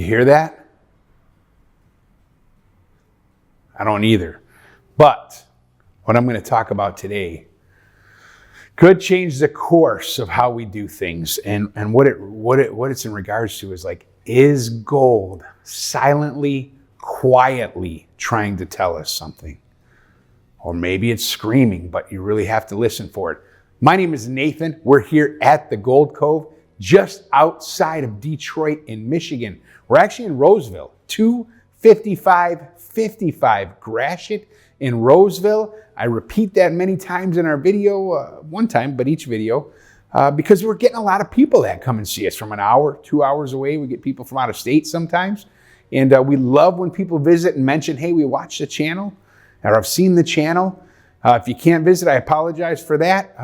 You hear that? I don't either. But what I'm going to talk about today could change the course of how we do things. And what it's in regards to is like, is gold silently, quietly trying to tell us something? Or maybe it's screaming, but you really have to listen for it. My name is Nathan. We're here at the Gold Cove, just outside of Detroit in Michigan. We're actually in Roseville, 25555 Gratiot in Roseville. I repeat that many times in our video, one time, but each video, because we're getting a lot of people that come and see us from an hour, 2 hours away. We get people from out of state sometimes. And we love when people visit and mention, hey, we watched the channel, or I've seen the channel. If you can't visit, I apologize for that.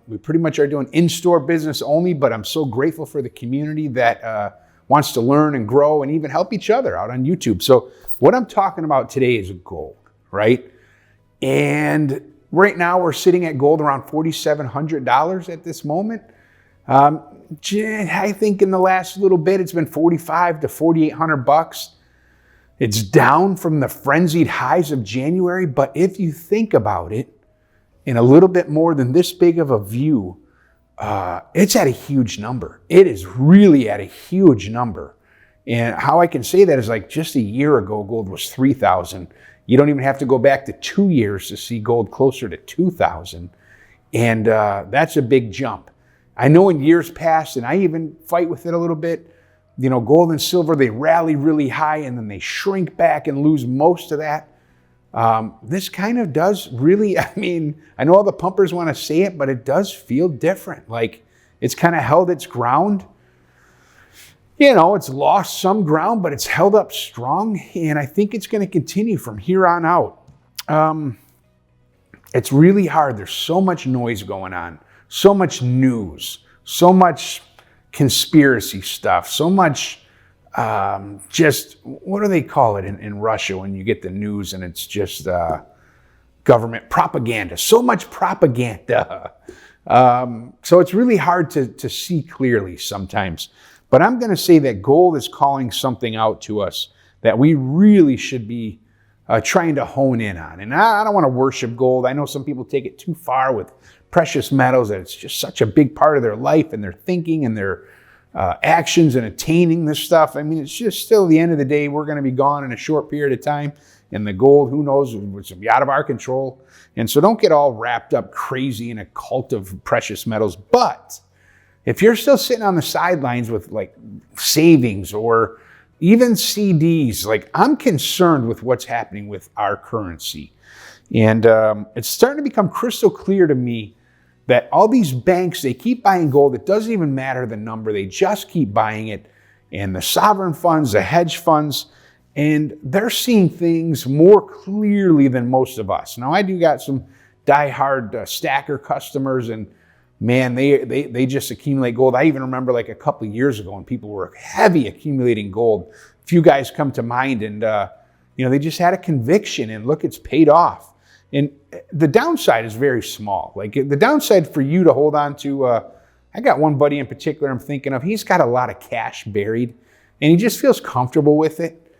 We pretty much are doing in-store business only, but I'm so grateful for the community that wants to learn and grow and even help each other out on YouTube. So what I'm talking about today is gold, right? And right now we're sitting at gold around $4,700 at this moment. I think in the last little bit, it's been $4,500 to $4,800. It's down from the frenzied highs of January, but if you think about it in a little bit more than this big of a view, it's at a huge number. It is really at a huge number. And how I can say that is like just a year ago, gold was $3,000. You don't even have to go back to 2 years to see gold closer to $2,000. And that's a big jump. I know in years past, and I even fight with it a little bit, you know, gold and silver, they rally really high and then they shrink back and lose most of that. This kind of does really, I mean, I know all the pumpers want to say it, but it does feel different. Like it's kind of held its ground. You know, it's lost some ground, but it's held up strong. And I think it's going to continue from here on out. It's really hard. There's so much noise going on, so much news, so much conspiracy stuff, so much just, what do they call it in Russia when you get the news and it's just government propaganda, so much propaganda. So it's really hard to see clearly sometimes. But I'm going to say that gold is calling something out to us that we really should be trying to hone in on. And I don't want to worship gold. I know some people take it too far with precious metals, that it's just such a big part of their life and their thinking and their actions and attaining this stuff. I mean, it's just still, at the end of the day, we're going to be gone in a short period of time. And the gold, who knows, it's be out of our control. And so don't get all wrapped up crazy in a cult of precious metals. But if you're still sitting on the sidelines with like savings or even CDs, like I'm concerned with what's happening with our currency. And it's starting to become crystal clear to me that all these banks, they keep buying gold. It doesn't even matter the number. They just keep buying it. And the sovereign funds, the hedge funds, and they're seeing things more clearly than most of us. Now, I do got some diehard stacker customers, and man, they just accumulate gold. I even remember like a couple of years ago when people were heavy accumulating gold. A few guys come to mind, and they just had a conviction, and look, it's paid off. And the downside is very small. Like the downside for you to hold on to, I got one buddy in particular I'm thinking of. He's got a lot of cash buried, and he just feels comfortable with it.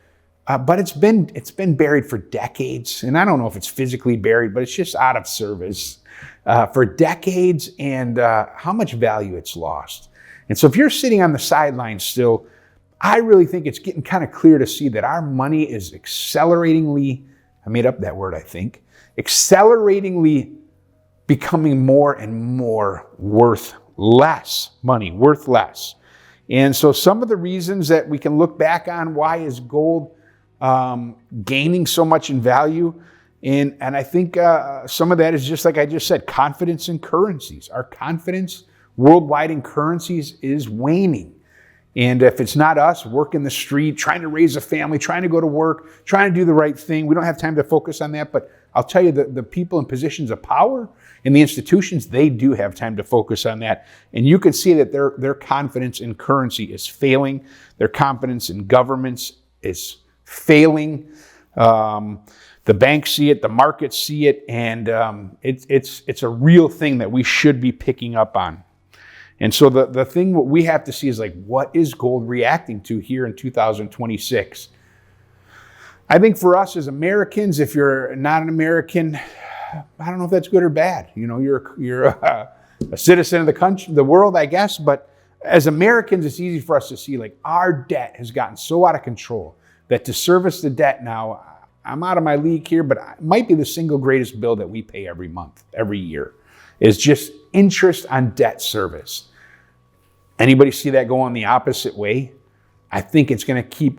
But it's been buried for decades, and I don't know if it's physically buried, but it's just out of service for decades, and how much value it's lost. And so if you're sitting on the sidelines still, I really think it's getting kind of clear to see that our money is acceleratingly, I made up that word, I think, acceleratingly becoming more and more worth less money, worth less. And so some of the reasons that we can look back on, why is gold gaining so much in value? And I think some of that is just like I just said, confidence in currencies. Our confidence worldwide in currencies is waning. And if it's not us working the street, trying to raise a family, trying to go to work, trying to do the right thing, we don't have time to focus on that. But I'll tell you that the people in positions of power in the institutions, they do have time to focus on that. And you can see that their confidence in currency is failing. Their confidence in governments is failing. The banks see it, the markets see it, and it's a real thing that we should be picking up on. And so the thing what we have to see is like, what is gold reacting to here in 2026? I think for us as Americans, if you're not an American, I don't know if that's good or bad. You know, you're a citizen of the country, the world, I guess. But as Americans, it's easy for us to see like our debt has gotten so out of control that to service the debt now, I'm out of my league here, but it might be the single greatest bill that we pay every month, every year, is just interest on debt service. Anybody see that going the opposite way? I think it's going to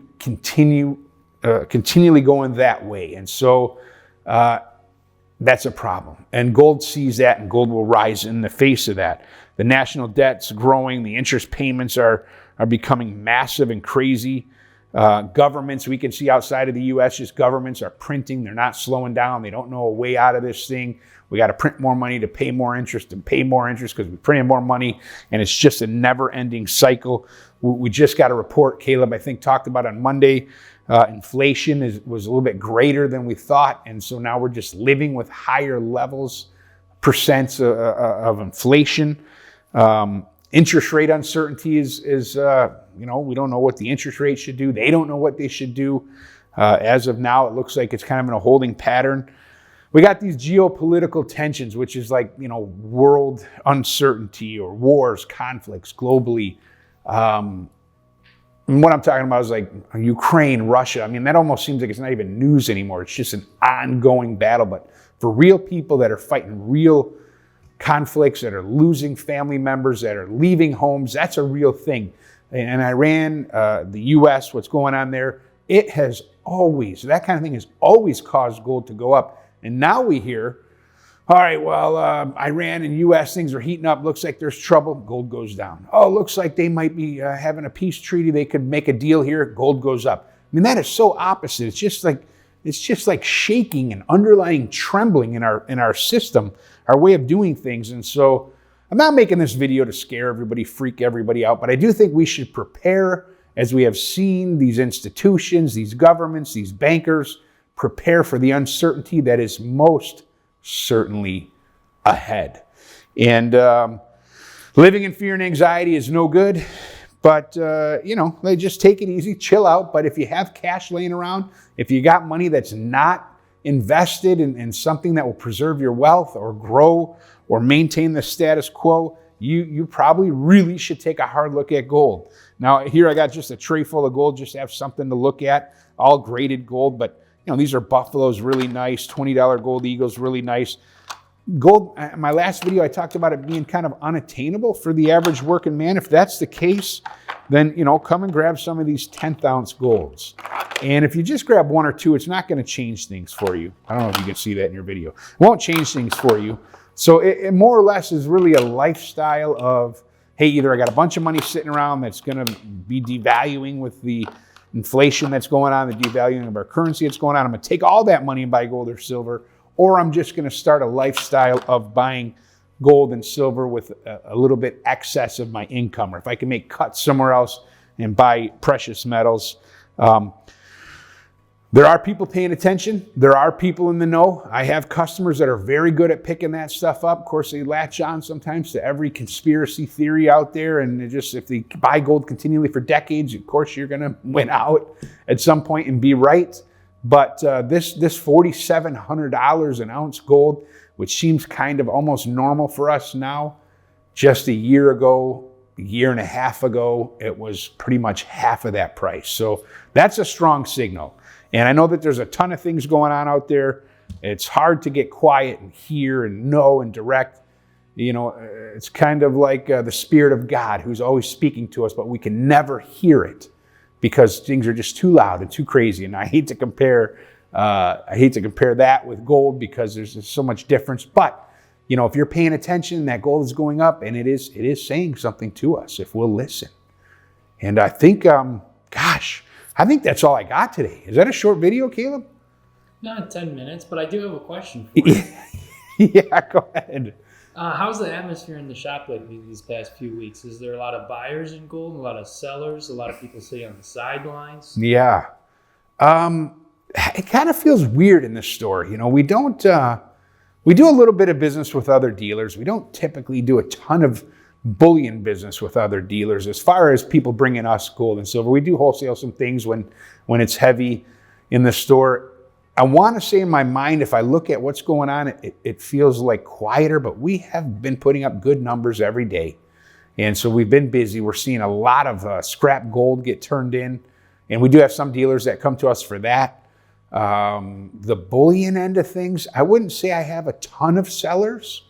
continually going that way. And so that's a problem. And gold sees that, and gold will rise in the face of that. The national debt's growing. The interest payments are becoming massive and crazy. Governments, we can see outside of the U.S., just governments are printing. They're not slowing down. They don't know a way out of this thing. We got to print more money to pay more interest and pay more interest because we printed more money, and it's just a never-ending cycle. We just got a report, Caleb, I think, talked about on Monday. Inflation was a little bit greater than we thought, and so now we're just living with higher levels, percents of inflation. Interest rate uncertainty is we don't know what the interest rate should do. They don't know what they should do. As of now, it looks like it's kind of in a holding pattern. We got these geopolitical tensions, which is like, world uncertainty or wars, conflicts globally. And what I'm talking about is like Ukraine, Russia. I mean, that almost seems like it's not even news anymore. It's just an ongoing battle. But for real people that are fighting real conflicts, that are losing family members, that are leaving homes, that's a real thing. And Iran, the U.S., what's going on there, that kind of thing has always caused gold to go up. And now we hear, all right, well, Iran and U.S. things are heating up. Looks like there's trouble. Gold goes down. Oh, looks like they might be having a peace treaty. They could make a deal here. Gold goes up. I mean, that is so opposite. It's just like shaking and underlying trembling in our system, our way of doing things. And so I'm not making this video to scare everybody, freak everybody out, but I do think we should prepare, as we have seen these institutions, these governments, these bankers prepare for the uncertainty that is most certainly ahead. And living in fear and anxiety is no good, but they just take it easy, chill out. But if you have cash laying around, if you got money that's not invested in something that will preserve your wealth or grow or maintain the status quo, you probably really should take a hard look at gold. Now, here I got just a tray full of gold, just to have something to look at, all graded gold, but these are Buffaloes, really nice. $20 gold Eagles, really nice. Gold, my last video, I talked about it being kind of unattainable for the average working man. If that's the case, then, come and grab some of these 10th ounce golds. And if you just grab one or two, it's not going to change things for you. I don't know if you can see that in your video. It won't change things for you. So it more or less is really a lifestyle of, hey, either I got a bunch of money sitting around that's going to be devaluing with the inflation that's going on, the devaluing of our currency that's going on. I'm going to take all that money and buy gold or silver, or I'm just going to start a lifestyle of buying gold and silver with a little bit excess of my income, or if I can make cuts somewhere else and buy precious metals. There are people paying attention. There are people in the know. I have customers that are very good at picking that stuff up. Of course, they latch on sometimes to every conspiracy theory out there. And if they buy gold continually for decades, of course, you're going to win out at some point and be right. But this $4,700 an ounce gold, which seems kind of almost normal for us now, just a year ago, a year and a half ago, it was pretty much half of that price. So that's a strong signal. And I know that there's a ton of things going on out there. It's hard to get quiet and hear and know and direct. It's kind of like the Spirit of God who's always speaking to us, but we can never hear it because things are just too loud and too crazy. And I hate to compare that with gold because there's just so much difference. But if you're paying attention, that gold is going up, and it is saying something to us if we'll listen. And I think, I think that's all I got today. Is that a short video, Caleb? Not 10 minutes, but I do have a question for you. Yeah, go ahead. How's the atmosphere in the shop lately these past few weeks? Is there a lot of buyers in gold, a lot of sellers, a lot of people sitting on the sidelines? Yeah. It kind of feels weird in this store. We don't, we do a little bit of business with other dealers. We don't typically do a ton of bullion business with other dealers as far as people bringing us gold and silver. We do wholesale some things when it's heavy in the store. I want to say in my mind, if I look at what's going on, it feels like quieter, but we have been putting up good numbers every day. And so we've been busy. We're seeing a lot of scrap gold get turned in. And we do have some dealers that come to us for that. The bullion end of things, I wouldn't say I have a ton of sellers.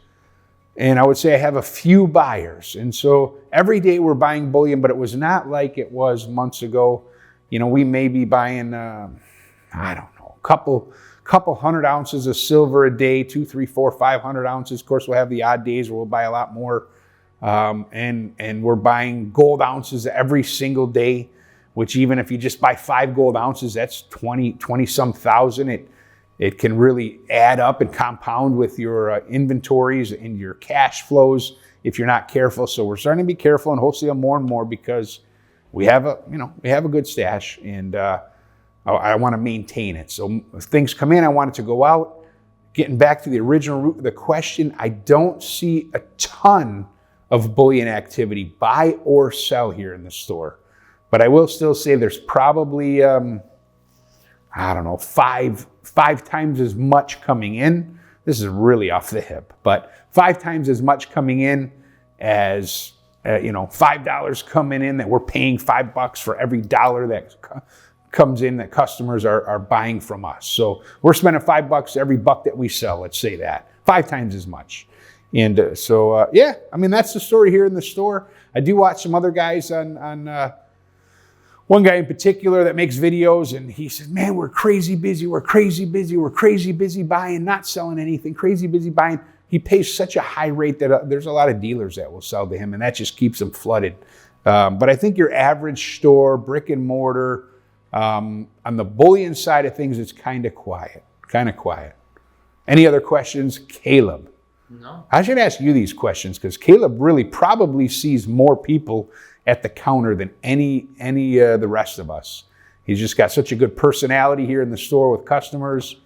And I would say I have a few buyers. And so every day we're buying bullion, but it was not like it was months ago. You know, we may be buying, I don't know, a couple hundred ounces of silver a day, 200, 300, 400, 500 ounces. Of course, we'll have the odd days where we'll buy a lot more. And we're buying gold ounces every single day, which even if you just buy 5 gold ounces, that's 20 some thousand. It can really add up and compound with your inventories and your cash flows if you're not careful. So we're starting to be careful and wholesale more and more because we have a good stash, and I want to maintain it. So if things come in, I want it to go out. Getting back to the original root of the question, I don't see a ton of bullion activity, buy or sell here in the store. But I will still say there's probably, five times as much coming in. This is really off the hip, but 5 times as much coming in as, $5 coming in, that we're paying $5 for every dollar that comes in that customers are buying from us. So we're spending $5 every buck that we sell, let's say that. 5 times as much. And that's the story here in the store. I do watch some other guys on one guy in particular that makes videos, and he says, man, we're crazy busy buying, not selling anything, crazy busy buying. He pays such a high rate that there's a lot of dealers that will sell to him, and that just keeps him flooded. But I think your average store, brick and mortar, on the bullion side of things, it's kind of quiet. Any other questions? Caleb? No. I should ask you these questions because Caleb really probably sees more people at the counter than any the rest of us. He's just got such a good personality here in the store with customers,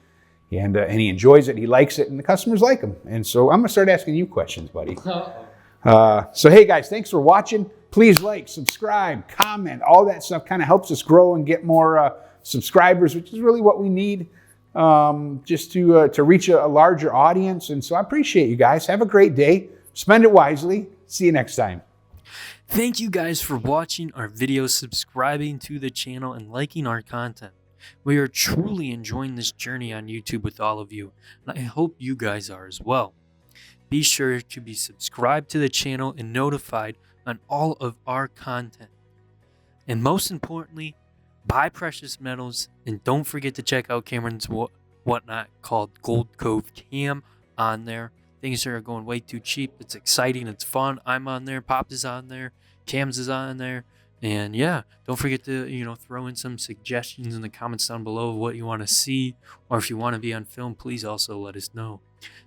and he enjoys it, he likes it, and the customers like him. And so I'm going to start asking you questions, buddy. So hey guys, thanks for watching. Please like, subscribe, comment, all that stuff kind of helps us grow and get more subscribers, which is really what we need. Just to reach a larger audience. And so I appreciate you guys. Have a great day. Spend it wisely. See you next time. Thank you guys for watching our videos, subscribing to the channel, and liking our content. We are truly enjoying this journey on YouTube with all of you, and I hope you guys are as well. Be sure to be subscribed to the channel and notified on all of our content. And most importantly, buy precious metals, and don't forget to check out Cameron's whatnot called Gold Cove Cam on there. Things are going way too cheap. It's exciting. It's fun. I'm on there. Pops is on there. Cams is on there. And yeah, don't forget to, throw in some suggestions in the comments down below of what you want to see. Or if you want to be on film, please also let us know.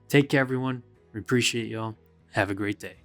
Take care, everyone. We appreciate y'all. Have a great day.